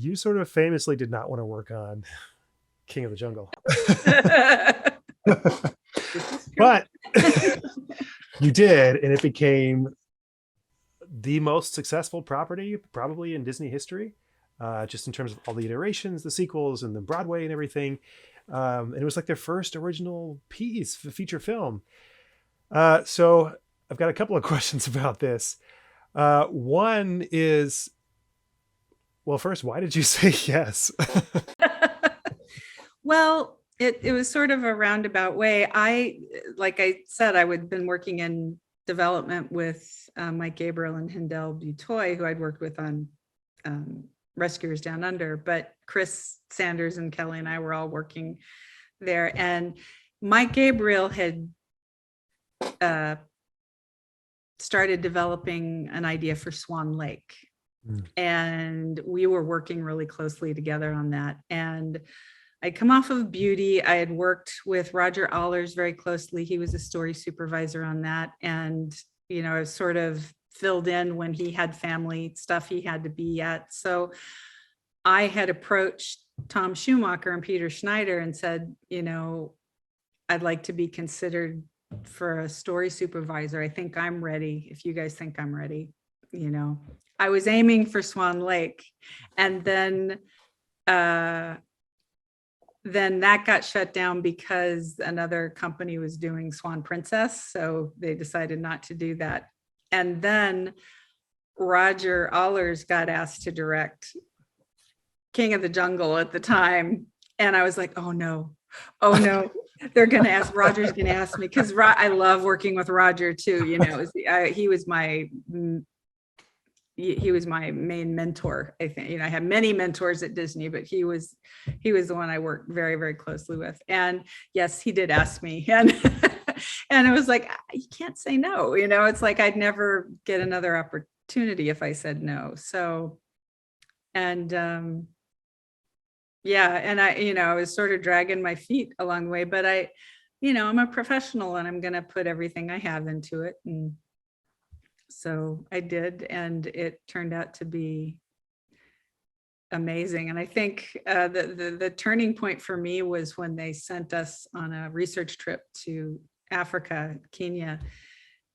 you sort of famously did not want to work on King of the Jungle. This is true. But you did, and it became the most successful property probably in Disney history, just in terms of all the iterations, the sequels, and the Broadway and everything. And it was like their first original piece, feature film. So I've got a couple of questions about this. One is, well, first, why did you say yes? Well, it was sort of a roundabout way. Like I said, I would been working in development with Mike Gabriel and Hindel Butoy, who I'd worked with on Rescuers Down Under, but Chris Sanders and Kelly and I were all working there. And Mike Gabriel had started developing an idea for Swan Lake. And we were working really closely together on that. And I'd come off of Beauty. I had worked with Roger Allers very closely. He was a story supervisor on that. And, you know, I was sort of filled in when he had family stuff he had to be at. So I had approached Tom Schumacher and Peter Schneider and said, you know, I'd like to be considered for a story supervisor. I think I'm ready. If you guys think I'm ready, you know, I was aiming for Swan Lake. And then that got shut down because another company was doing Swan Princess. So they decided not to do that. And then Roger Allers got asked to direct King of the Jungle at the time. And I was like, oh no, they're going to ask, Roger's going to ask me, because I love working with Roger too. You know, he was my main mentor. I think, you know, I had many mentors at Disney, but he was the one I worked very, very closely with. And yes, he did ask me, and and it was like, you can't say no, you know, it's like I'd never get another opportunity if I said no. So, and yeah, and I, you know, I was sort of dragging my feet along the way, but I, you know, I'm a professional and I'm going to put everything I have into it. And so I did, and it turned out to be amazing. And I think the turning point for me was when they sent us on a research trip to Africa, Kenya.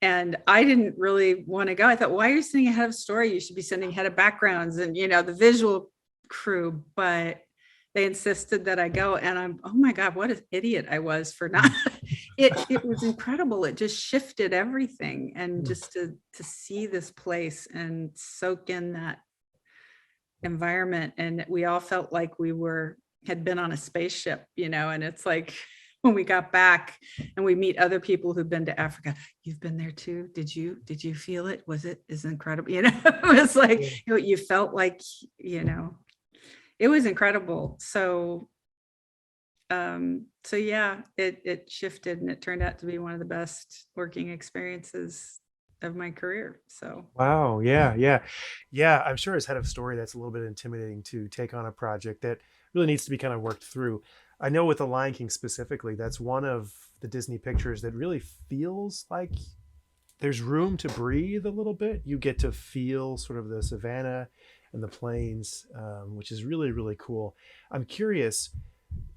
And I didn't really want to go. I thought, why are you sending a head of story? You should be sending head of backgrounds and, you know, the visual crew. But they insisted that I go, and I'm, oh my God, what an idiot I was for not. It was incredible. It just shifted everything, and just to see this place and soak in that environment. And we all felt like we had been on a spaceship, you know. And it's like when we got back and we meet other people who've been to Africa, you've been there too. Did you feel it? Is incredible, you know. It was like, you know, you felt like, you know, it was incredible. So yeah, it shifted, and it turned out to be one of the best working experiences of my career. So Wow. Yeah. I'm sure as head of story, that's a little bit intimidating to take on a project that really needs to be kind of worked through. I know with The Lion King specifically, that's one of the Disney pictures that really feels like there's room to breathe a little bit. You get to feel sort of the savannah and the plains, which is really, really cool. I'm curious,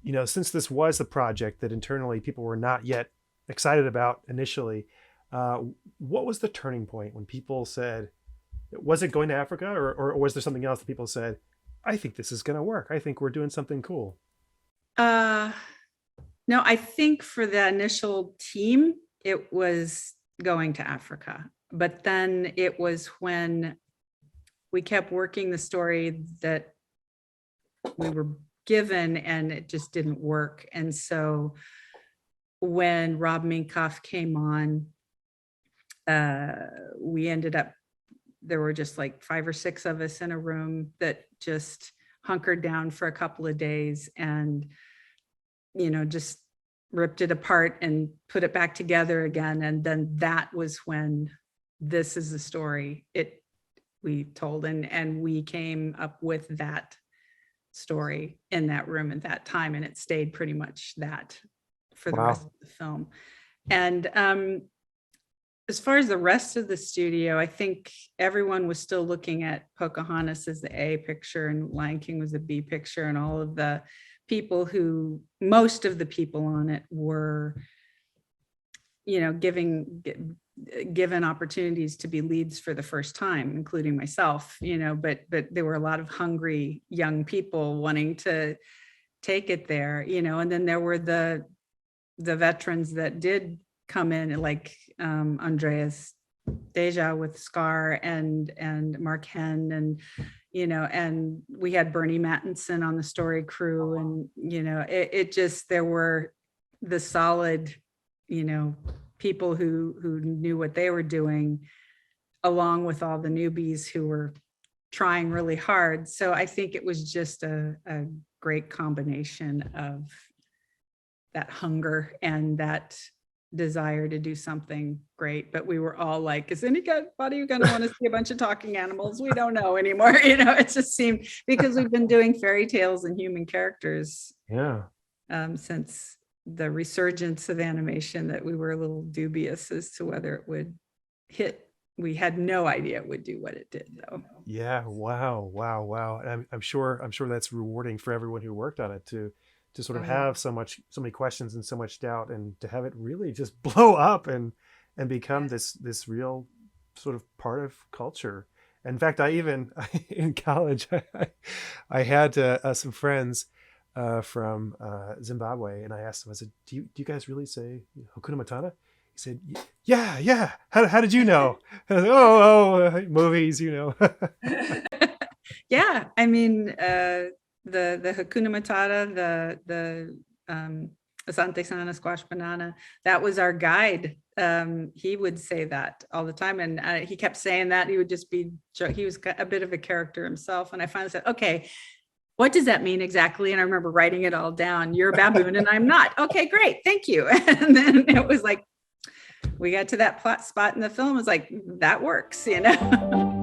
you know, since this was a project that internally people were not yet excited about initially, what was the turning point when people said, was it going to Africa, or was there something else that people said, I think this is going to work. I think we're doing something cool. no, I think for the initial team, it was going to Africa. But then it was when we kept working the story that we were given, and it just didn't work. And so when Rob Minkoff came on, we ended up, there were just like 5 or 6 of us in a room that just hunkered down for a couple of days, and, you know, just ripped it apart and put it back together again. And then that was when this is the story we told, and we came up with that story in that room at that time, and it stayed pretty much that for the Wow. rest of the film. And as far as the rest of the studio, I think everyone was still looking at Pocahontas as the A picture and Lion King was the B picture, and all of the people who, most of the people on it were, you know, given opportunities to be leads for the first time, including myself, you know, but there were a lot of hungry young people wanting to take it there, you know, and then there were the veterans that did come in, like Andreas Deja with Scar and Mark Henn, and you know, and we had Bernie Mattinson on the story crew, and you know, it just, there were the solid, you know, people who knew what they were doing, along with all the newbies who were trying really hard. So I think it was just a great combination of that hunger and that desire to do something great. But we were all like, is anybody going to want to see a bunch of talking animals? We don't know anymore. You know, it just seemed, because we've been doing fairy tales and human characters since the resurgence of animation, that we were a little dubious as to whether it would hit. We had no idea it would do what it did, though. Yeah. Wow. And I'm sure that's rewarding for everyone who worked on it to sort of have so many questions and so much doubt, and to have it really just blow up and become this real sort of part of culture. In fact, I in college, I had some friends from Zimbabwe, and I asked them, I said, do you guys really say Hakuna Matata? He said, yeah. How did you know? I was like, oh, movies, you know. Yeah, I mean, the Hakuna Matata, the Asante Sana Squash Banana, that was our guide. He would say that all the time, and he kept saying that. He would just be, he was a bit of a character himself. And I finally said, okay, what does that mean exactly? And I remember writing it all down. You're a baboon and I'm not. Okay, great, thank you. And then it was like, we got to that plot spot in the film, it was like, that works, you know.